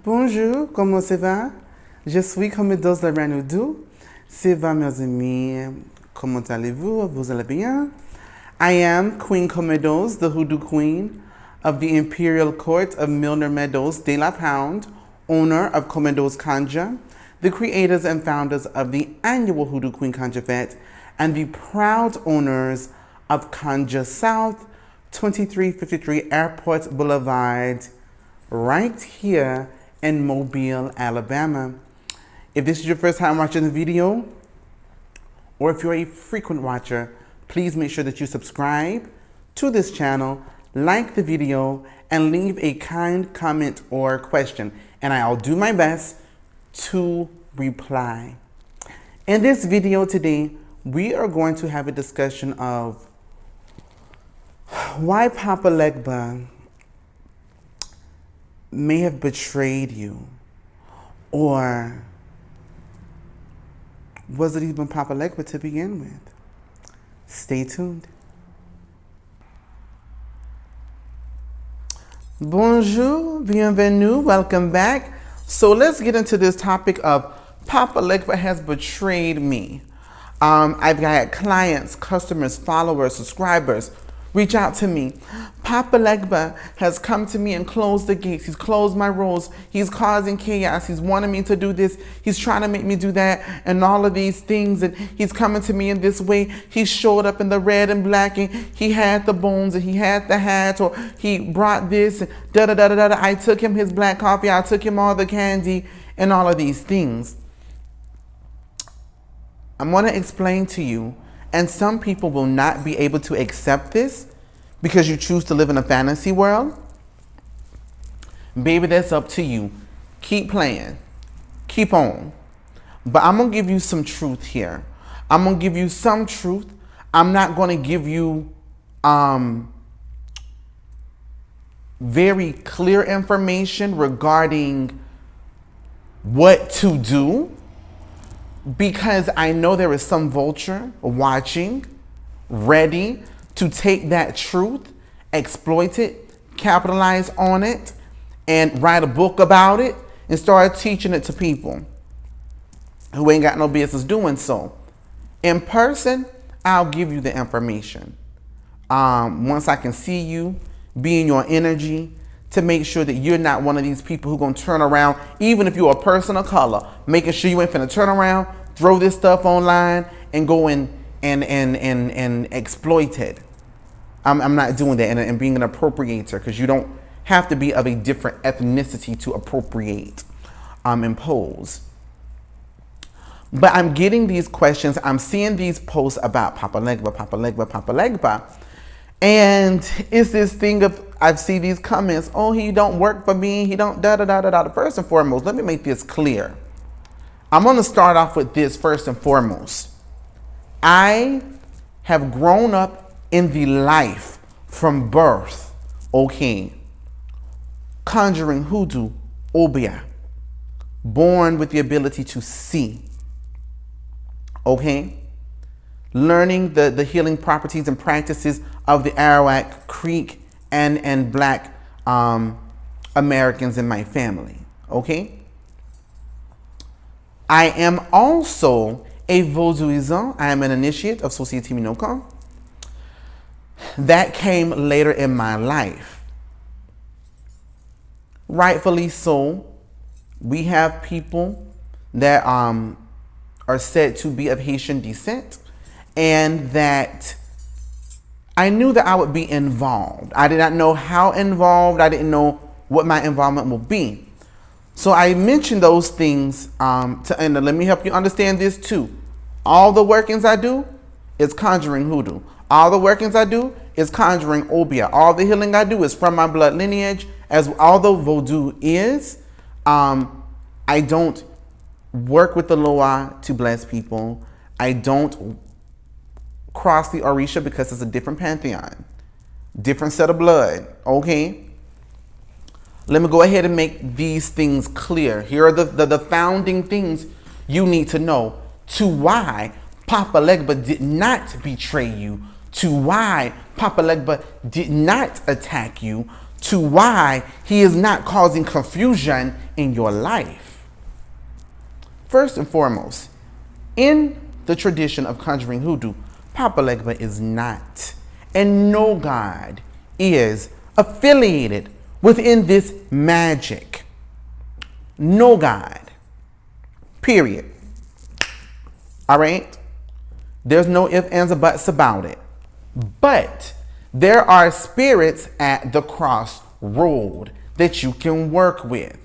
Bonjour, comment ça va? Je suis Co.Meadows de Hoodoo. Ça va, mes amis? Comment allez-vous? Vous allez bien? I am Queen Co.Meadows, the Hoodoo Queen of the Imperial Court of Milner Meadows de la Pound, owner of Co.Meadows Conjure, the creators and founders of the annual Hoodoo Queen Conjure Fete, and the proud owners of Conjure South, 2353 Airport Boulevard, right here in Mobile, Alabama. If this is your first time watching the video, or if you're a frequent watcher, please make sure that you subscribe to this channel, like the video, and leave a kind comment or question, and I'll do my best to reply. In this video today, we are going to have a discussion of why Papa Legba may have betrayed you, or was it even Papa Legba to begin with? Stay tuned. Bonjour, bienvenue, welcome back. So let's get into this topic of Papa Legba has betrayed me. I've had clients, customers, followers, subscribers reach out to me. Papa Legba has come to me and closed the gates. He's closed my roads. He's causing chaos. He's wanting me to do this. He's trying to make me do that and all of these things. And he's coming to me in this way. He showed up in the red and black and he had the bones and he had the hat, or he brought this and da-da-da-da-da. I took him his black coffee. I took him all the candy and all of these things. I'm going to explain to you, and some people will not be able to accept this because you choose to live in a fantasy world. Baby, that's up to you. Keep playing. Keep on. But I'm going to give you some truth here. I'm going to give you some truth. I'm not going to give you very clear information regarding what to do, because I know there is some vulture watching, ready to take that truth, exploit it, capitalize on it, and write a book about it and start teaching it to people who ain't got no business doing so. In person, I'll give you the information. Once I can see you, be in your energy, to make sure that you're not one of these people who gonna turn around, even if you're a person of color, making sure you ain't finna turn around, throw this stuff online and go in and exploit it. I'm not doing that and being an appropriator, because you don't have to be of a different ethnicity to appropriate, impose. But I'm getting these questions. I'm seeing these posts about Papa Legba, Papa Legba, Papa Legba. And it's this thing of, I see these comments, oh, he don't work for me, he don't da-da-da-da-da. First and foremost, let me make this clear. I'm going to start off with this first and foremost. I have grown up in the life from birth, okay, conjuring hoodoo, OBEAH, born with the ability to see, okay, learning the healing properties and practices of the Arawak, Creek, and Black Americans in my family, okay? I am also a Vodouisant. I am an initiate of Société Minoka. That came later in my life. Rightfully so, we have people that are said to be of Haitian descent, and that I knew that I would be involved. I did not know how involved. I didn't know what my involvement will be. So I mentioned those things, and let me help you understand this too. All the workings I do is conjuring hoodoo. All the workings I do is conjuring OBEAH. All the healing I do is from my blood lineage. As although Vodou is, I don't work with the Loa to bless people. I don't cross the Orisha because it's a different pantheon, different set of blood, okay? Let me go ahead and make these things clear. Here are the founding things you need to know to why Papa Legba did not betray you, to why Papa Legba did not attack you, to why he is not causing confusion in your life. First and foremost, in the tradition of conjuring hoodoo, Papa Legba is not, and no god is affiliated within this magic. No god. Period. All right? There's no ifs, ands, or buts about it. But there are spirits at the crossroad that you can work with.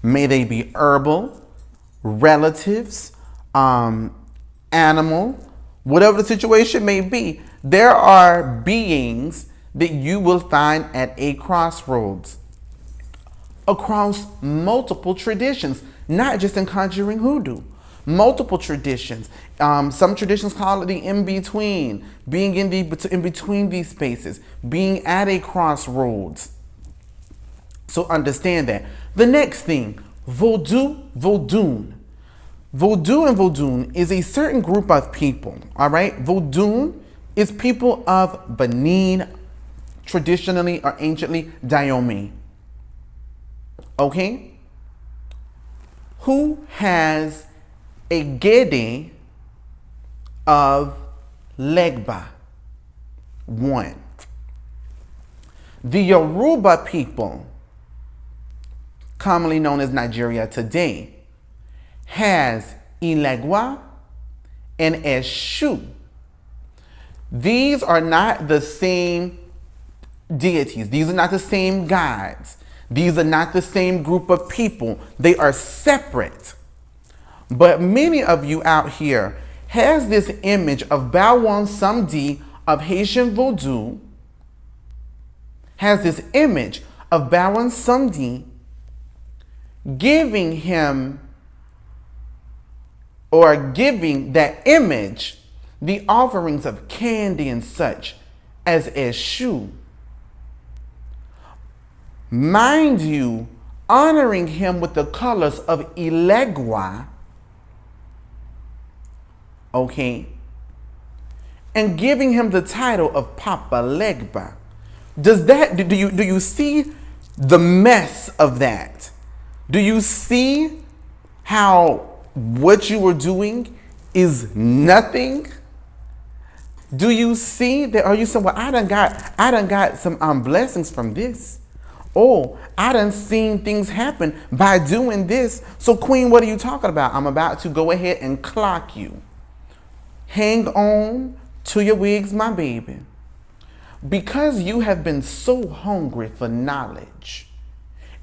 May they be herbal, relatives, animal, whatever the situation may be. There are beings that you will find at a crossroads across multiple traditions, not just in conjuring hoodoo. Multiple traditions. Some traditions call it the in-between, being in between these spaces, being at a crossroads. So understand that. The next thing, Vodou, Vodou. Vodou and Vodou is a certain group of people, all right? Vodou is people of Benin, traditionally or anciently Dahomey, okay? Who has a Gede of Legba, one. The Yoruba people, commonly known as Nigeria today, has Ilegwa and Eshu. These are not the same deities. These are not the same gods. These are not the same group of people. They are separate. But many of you out here has this image of Bawan Samdi of Haitian Vodou, has this image of Bawan Samdi giving him or giving that image the offerings of candy and such as Eshu. Mind you, honoring him with the colors of Ilegwa, okay, and giving him the title of Papa Legba. Does that, do you see the mess of that? Do you see how what you were doing is nothing? Do you see that? Are you saying, well, I done got some blessings from this. Oh, I done seen things happen by doing this. So Queen, what are you talking about? I'm about to go ahead and clock you. Hang on to your wigs, my baby. Because you have been so hungry for knowledge,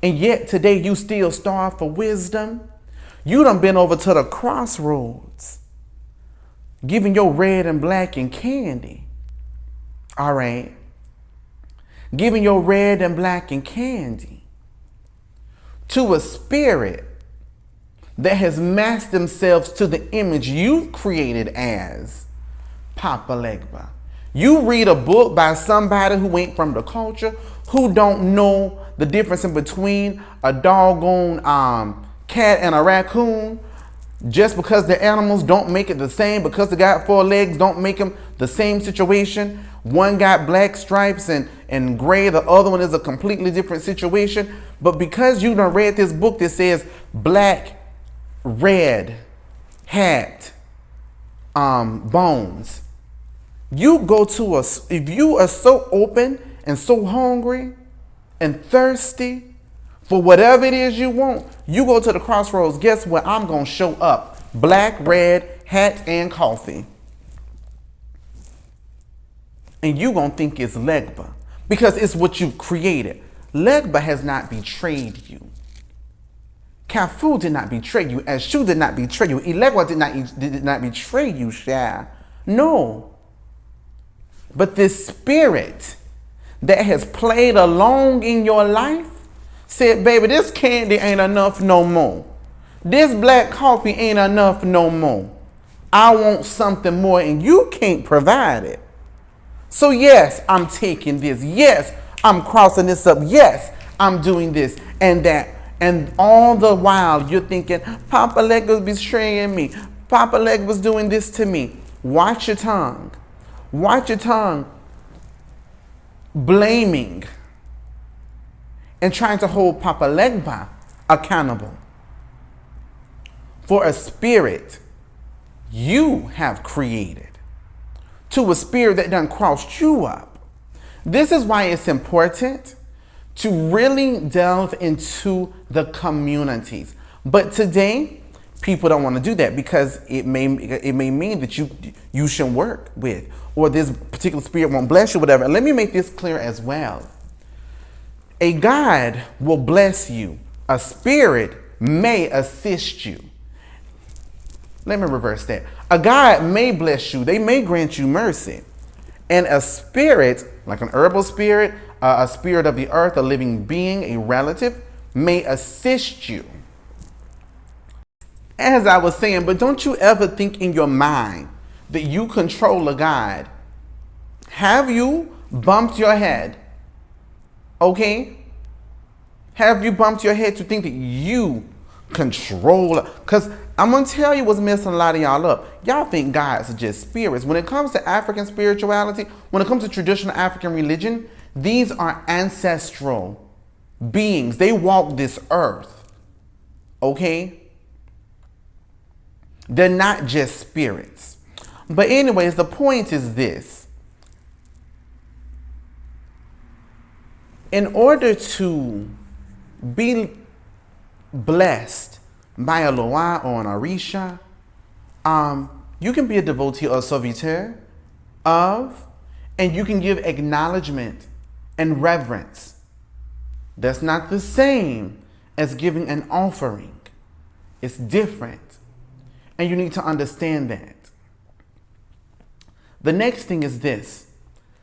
and yet today you still starve for wisdom, you done been over to the crossroads, giving your red and black and candy. All right. Giving your red and black and candy to a spirit that has masked themselves to the image you've created as Papa Legba. You read a book by somebody who ain't from the culture, who don't know the difference in between a doggone cat and a raccoon. Just because the animals don't make it the same, because they got 4 legs don't make them the same situation. One got black stripes and gray, the other one is a completely different situation. But because you done read this book that says black, red, hat, bones, you go to if you are so open and so hungry and thirsty for whatever it is you want, you go to the crossroads. Guess what? I'm going to show up. Black, red, hat, and coffee. And you going to think it's Legba because it's what you've created. Legba has not betrayed you. Kafu did not betray you. Eshu did not betray you. Ilegwa did not betray you, Shah. No. But this spirit that has played along in your life said, baby, this candy ain't enough no more. This black coffee ain't enough no more. I want something more and you can't provide it. So yes, I'm taking this. Yes, I'm crossing this up. Yes, I'm doing this and that. And all the while you're thinking, Papa Legba's betraying me. Papa Legba's doing this to me. Watch your tongue. Watch your tongue. blaming and trying to hold Papa Legba accountable for a spirit you have created to a spirit that done crossed you up. This is why it's important to really delve into the communities. But today, people don't want to do that because it may mean that you shouldn't work with, or this particular spirit won't bless you, whatever. And let me make this clear as well. A God will bless you. A spirit may assist you. Let me reverse that. A God may bless you. They may grant you mercy. And a spirit, like an herbal spirit, a spirit of the earth, a living being, a relative, may assist you. As I was saying, but don't you ever think in your mind that you control a God. Have you bumped your head? Okay? Have you bumped your head to think that you control? Because I'm going to tell you what's messing a lot of y'all up. Y'all think gods are just spirits. When it comes to African spirituality, when it comes to traditional African religion, these are ancestral beings. They walk this earth. Okay? They're not just spirits. But anyways, the point is this. In order to be blessed by a Loa or an Orisha, you can be a devotee or serviteur of, and you can give acknowledgement and reverence. That's not the same as giving an offering. It's different. And you need to understand that. The next thing is this.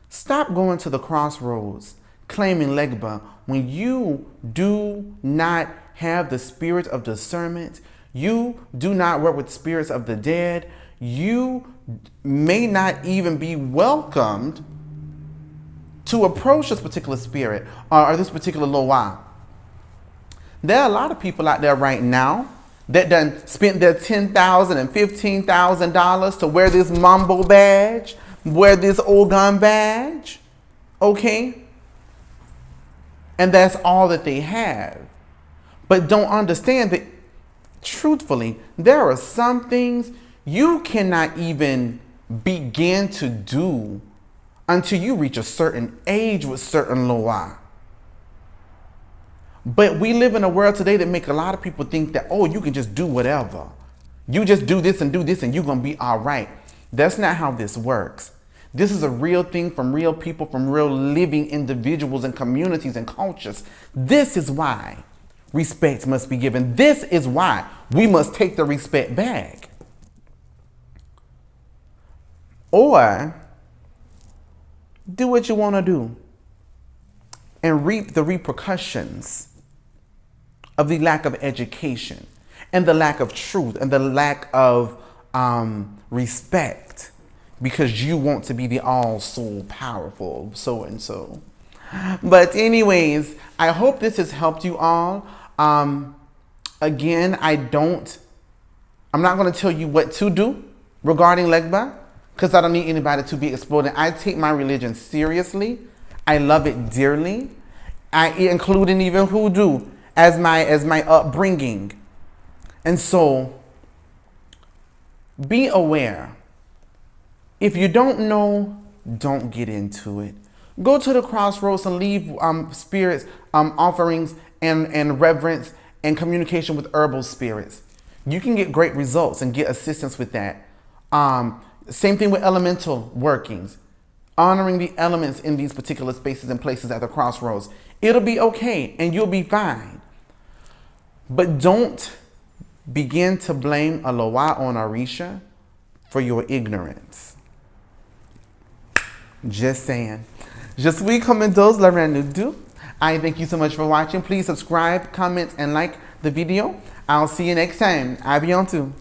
Stop going to the Crossroads claiming Legba when you do not have the spirit of discernment. You do not work with spirits of the dead. You may not even be welcomed to approach this particular spirit or this particular Loa. There are a lot of people out there right now that done spent their $10,000 and $15,000 to wear this Mambo badge, wear this Ogun badge, okay? And that's all that they have. But don't understand that, truthfully, there are some things you cannot even begin to do until you reach a certain age with certain Loa. But we live in a world today that make a lot of people think that, oh, you can just do whatever. You just do this and you're going to be all right. That's not how this works. This is a real thing from real people, from real living individuals and communities and cultures. This is why respect must be given. This is why we must take the respect back. Or do what you want to do and reap the repercussions of the lack of education and the lack of truth and the lack of respect because you want to be the all-soul powerful so-and-so. But anyways, I hope this has helped you all. Again, I'm not going to tell you what to do regarding Legba because I don't need anybody to be exploding. I take my religion seriously. I love it dearly. Including even hoodoo as my upbringing. And so be aware. If you don't know, don't get into it. Go to the Crossroads and leave spirits, offerings and reverence and communication with herbal spirits. You can get great results and get assistance with that. Same thing with elemental workings. Honoring the elements in these particular spaces and places at the Crossroads. It'll be okay and you'll be fine. But don't begin to blame a Loa or an Orisha for your ignorance. Just saying. Je suis Co.Meadows, la reine hoodoo. I thank you so much for watching. Please subscribe, comment, and like the video. I'll see you next time. À bientôt.